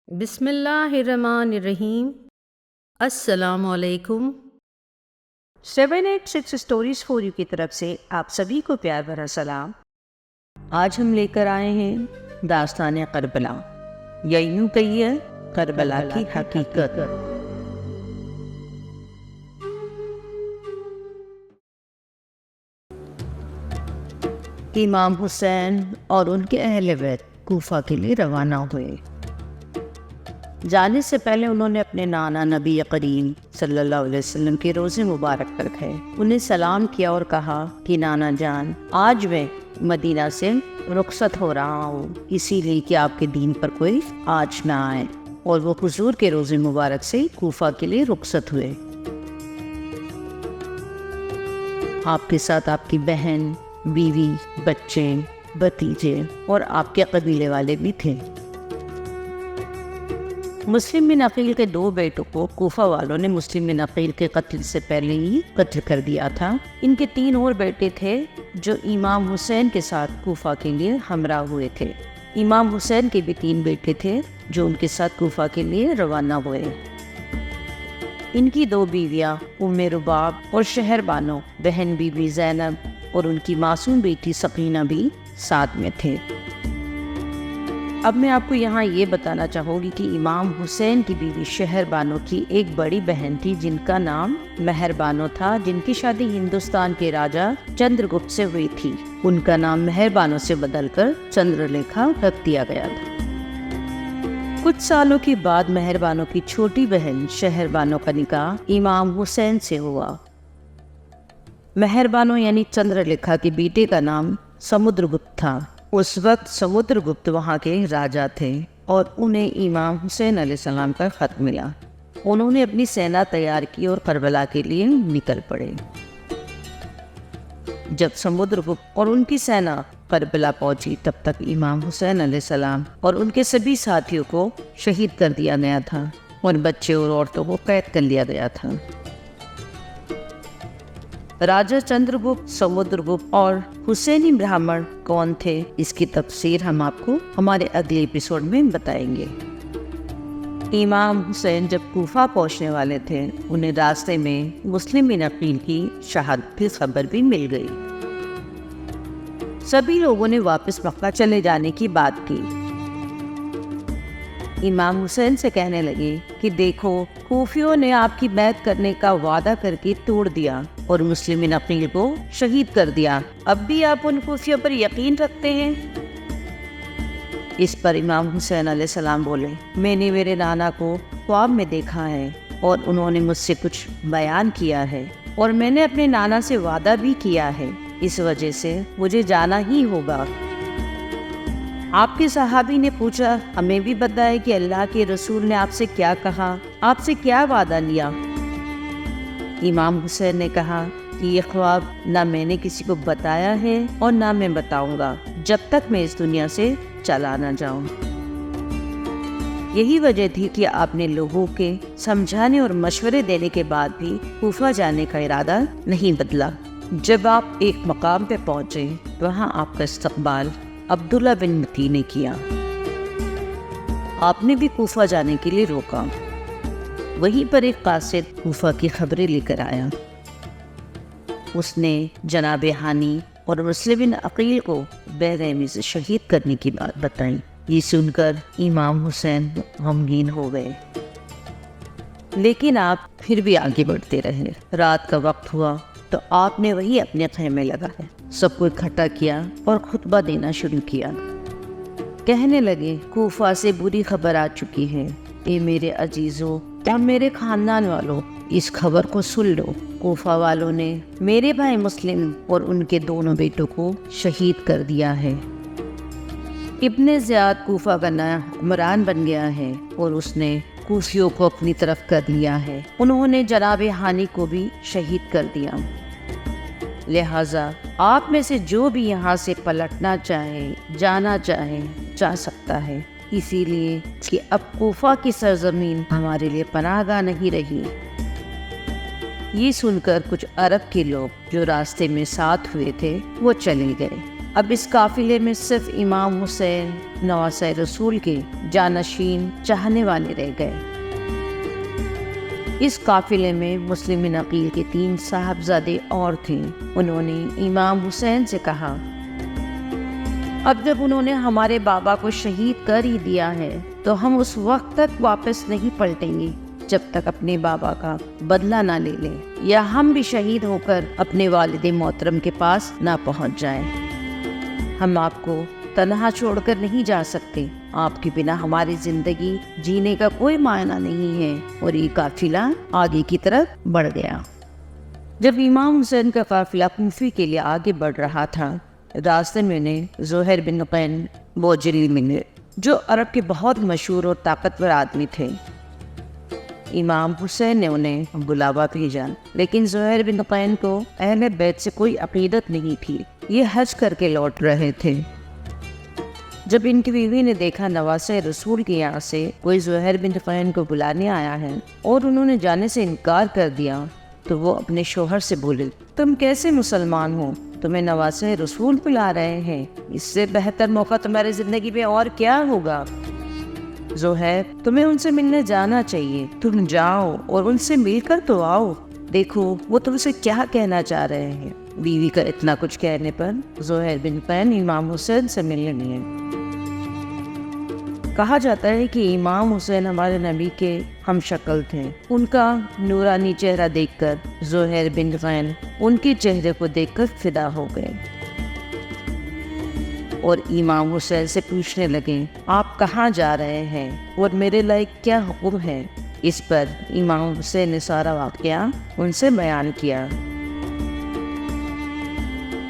بسم اللہ الرحمن الرحیم۔ السلام علیکم۔ 786 اسٹوریز فور یو کی طرف سے آپ سبھی کو پیار بھرا سلام۔ آج ہم لے کر آئے ہیں داستان کربلا، یا یوں کہیے کربلا کی حقیقت۔ امام حسین اور ان کے اہل بیت کوفہ کے لیے روانہ ہوئے۔ جانے سے پہلے انہوں نے اپنے نانا نبی کریم صلی اللہ علیہ وسلم کے روزے مبارک پر گئے، انہیں سلام کیا اور کہا کہ نانا جان، آج میں مدینہ سے رخصت ہو رہا ہوں، اسی لیے کہ آپ کے دین پر کوئی آج نہ آئے، اور وہ حضور کے روزے مبارک سے کوفہ کے لیے رخصت ہوئے۔ آپ کے ساتھ آپ کی بہن، بیوی، بچے، بھتیجے اور آپ کے قبیلے والے بھی تھے۔ مسلم بن عقیل کے 2 بیٹوں کو کوفہ والوں نے مسلم بن عقیل کے قتل سے پہلے ہی قتل کر دیا تھا۔ ان کے 3 اور بیٹے تھے جو امام حسین کے ساتھ کوفہ کے لیے ہمراہ ہوئے تھے۔ امام حسین کے بھی 3 بیٹے تھے جو ان کے ساتھ کوفہ کے لیے روانہ ہوئے۔ ان کی 2 بیویاں ام رباب اور شہر بانو، بہن بی بی زینب اور ان کی معصوم بیٹی سقینہ بھی ساتھ میں تھے۔ اب میں آپ کو یہاں یہ بتانا چاہوں گی کہ امام حسین کی بیوی شہر بانو کی ایک بڑی بہن تھی جن کا نام مہر بانو تھا، جن کی شادی ہندوستان کے راجہ چندر گپت سے ہوئی تھی۔ ان کا نام مہر بانو سے بدل کر چندر لیکھا رکھ دیا گیا تھا۔ کچھ سالوں کے بعد مہر بانو کی چھوٹی بہن شہر بانو کا نکاح امام حسین سے ہوا۔ مہر بانو یعنی چندر لیکھا کے بیٹے کا نام سمدر گپت تھا۔ اس وقت سمدر گپت وہاں کے راجہ تھے اور انہیں امام حسین علیہ السلام کا خط ملا۔ انہوں نے اپنی سینا تیار کی اور کربلا کے لیے نکل پڑے۔ جب سمدر گپت اور ان کی سینا کربلا پہنچی تب تک امام حسین علیہ السلام اور ان کے سبھی ساتھیوں کو شہید کر دیا گیا تھا اور بچے اور عورتوں کو قید کر لیا گیا تھا۔ راجہ چندر گپت، سمدر گپت اور حسینی برہمن کون تھے، اس کی تفسیر ہم آپ کو ہمارے اگلے ایپیسوڈ میں بتائیں گے۔ امام حسین جب کوفہ پہنچنے والے تھے، انہیں راستے میں مسلم بن عقیل کی شہادت کی خبر بھی مل گئی۔ سبھی لوگوں نے واپس مکہ چلے جانے کی بات کی۔ امام حسین سے کہنے لگے کہ دیکھو، کوفیوں نے آپ کی بیعت کرنے کا وعدہ کر کے توڑ دیا اور مسلم بن عقیل کو شہید کر دیا، اب بھی آپ ان کوفیوں پر یقین رکھتے ہیں؟ اس پر امام حسین علیہ السلام بولے، میں نے میرے نانا کو خواب میں دیکھا ہے اور انہوں نے مجھ سے کچھ بیان کیا ہے، اور میں نے اپنے نانا سے وعدہ بھی کیا ہے، اس وجہ سے مجھے جانا ہی ہوگا۔ آپ کے صحابی نے پوچھا، ہمیں بھی بتائے کہ اللہ کے رسول نے آپ سے کیا کہا، آپ سے کیا وعدہ لیا؟ امام حسین نے کہا کہ یہ خواب نہ میں نے کسی کو بتایا ہے اور نہ میں بتاؤں گا جب تک میں اس دنیا سے چلا نہ جاؤں۔ یہی وجہ تھی کہ آپ نے لوگوں کے سمجھانے اور مشورے دینے کے بعد بھی کوفہ جانے کا ارادہ نہیں بدلا۔ جب آپ ایک مقام پہ پہنچے، وہاں آپ کا استقبال عبداللہ بن متی نے کیا۔ آپ نے بھی کوفہ جانے کے لیے روکا۔ وہیں پر ایک قاصد کوفہ کی خبریں لے کر آیا۔ اس نے جناب ہانی اور مسلم بن عقیل کو بے رحمی سے شہید کرنے کی بات بتائی۔ یہ سن کر امام حسین غمگین ہو گئے، لیکن آپ پھر بھی آگے بڑھتے رہے۔ رات کا وقت ہوا تو آپ نے وہی اپنے خیمے لگائے، سب کو اکٹھا کیا اور خطبہ دینا شروع کیا۔ کہنے لگے، کوفہ سے بری خبر آ چکی ہے، اے میرے عزیزوں اور میرے خاندان والوں، اس خبر کو سن لو۔ کوفہ والوں نے میرے بھائی مسلم اور ان کے دونوں بیٹوں کو شہید کر دیا ہے۔ ابن زیاد کوفہ کا نیا حکمران بن گیا ہے اور اس نے کوفیوں کو اپنی طرف کر لیا ہے۔ انہوں نے جناب ہانی کو بھی شہید کر دیا۔ لہٰذا آپ میں سے جو بھی یہاں سے پلٹنا چاہے، جانا چاہے، جا سکتا ہے، اسی لیے کہ اب کوفہ کی سرزمین ہمارے لیے پناہ گاہ نہیں رہی۔ یہ سن کر کچھ عرب کے لوگ جو راستے میں ساتھ ہوئے تھے وہ چلے گئے۔ اب اس قافلے میں صرف امام حسین نواسۂ رسول کے جانشین چاہنے والے رہ گئے۔ اس قافلے میں مسلم عقیل کے 3 صاحبزادے اور تھے۔ انہوں نے امام حسین سے کہا، اب جب انہوں نے ہمارے بابا کو شہید کر ہی دیا ہے تو ہم اس وقت تک واپس نہیں پلٹیں گے جب تک اپنے بابا کا بدلہ نہ لے لیں یا ہم بھی شہید ہو کر اپنے والد محترم کے پاس نہ پہنچ جائیں۔ ہم آپ کو تنہا چھوڑ کر نہیں جا سکتے، آپ کے بنا ہماری زندگی جینے کا کوئی معنی نہیں ہے۔ اور یہ قافلہ آگے کی طرف بڑھ گیا۔ جب امام حسین کا قافلہ کوفے کے لیے آگے بڑھ رہا تھا، راستے میں انہیں زہیر بن قین بوجلی ملے، جو عرب کے بہت مشہور اور طاقتور آدمی تھے۔ امام حسین نے انہیں بلاوا بھیجا، لیکن زہیر بن قین کو اہل بیت سے کوئی عقیدت نہیں تھی۔ یہ حج کر کے لوٹ رہے تھے۔ جب ان کی بیوی نے دیکھا نواسۂ رسول کے یہاں سے کوئی زہیر بن قین کو بلانے آیا ہے اور انہوں نے جانے سے انکار کر دیا، تو وہ اپنے شوہر سے بولے، تم کیسے مسلمان ہو؟ تمہیں نواسۂ رسول بلا رہے ہیں، اس سے بہتر موقع تمہاری زندگی میں اور کیا ہوگا؟ زہیر، تمہیں ان سے ملنے جانا چاہیے، تم جاؤ اور ان سے مل کر تو آؤ، دیکھو وہ تم سے کیا کہنا چاہ رہے ہیں۔ بیوی کا اتنا کچھ کہنے پر زہیر بن قین امام حسین سے ملنے گئے۔ کہا جاتا ہے کہ امام حسین ہمارے نبی کے ہم شکل تھے۔ ان کا نورانی چہرہ دیکھ کر زہیر بن قین ان کے چہرے کو دیکھ کر فدا ہو گئے اور امام حسین سے پوچھنے لگے، آپ کہاں جا رہے ہیں اور میرے لائق کیا حکم ہے؟ اس پر امام حسین نے سارا واقعہ ان سے بیان کیا۔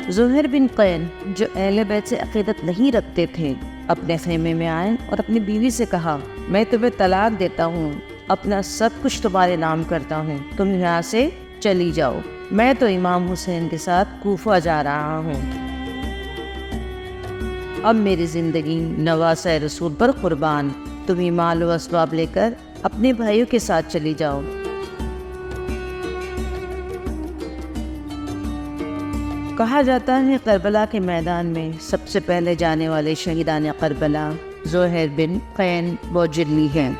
زہیر بن قین، جو اہل بیت سے عقیدت نہیں رکھتے تھے، اپنے خیمے میں آئے اور اپنی بیوی سے کہا، میں تمہیں طلاق دیتا ہوں، اپنا سب کچھ تمہارے نام کرتا ہوں، تم یہاں سے چلی جاؤ، میں تو امام حسین کے ساتھ کوفہ جا رہا ہوں۔ اب میری زندگی نواسۂ رسول پر قربان، تمہیں مال و اسباب لے کر اپنے بھائیوں کے ساتھ چلی جاؤ۔ کہا جاتا ہے کربلا کے میدان میں سب سے پہلے جانے والے شہیدان کربلا زہیر بن قین بوجلی ہیں۔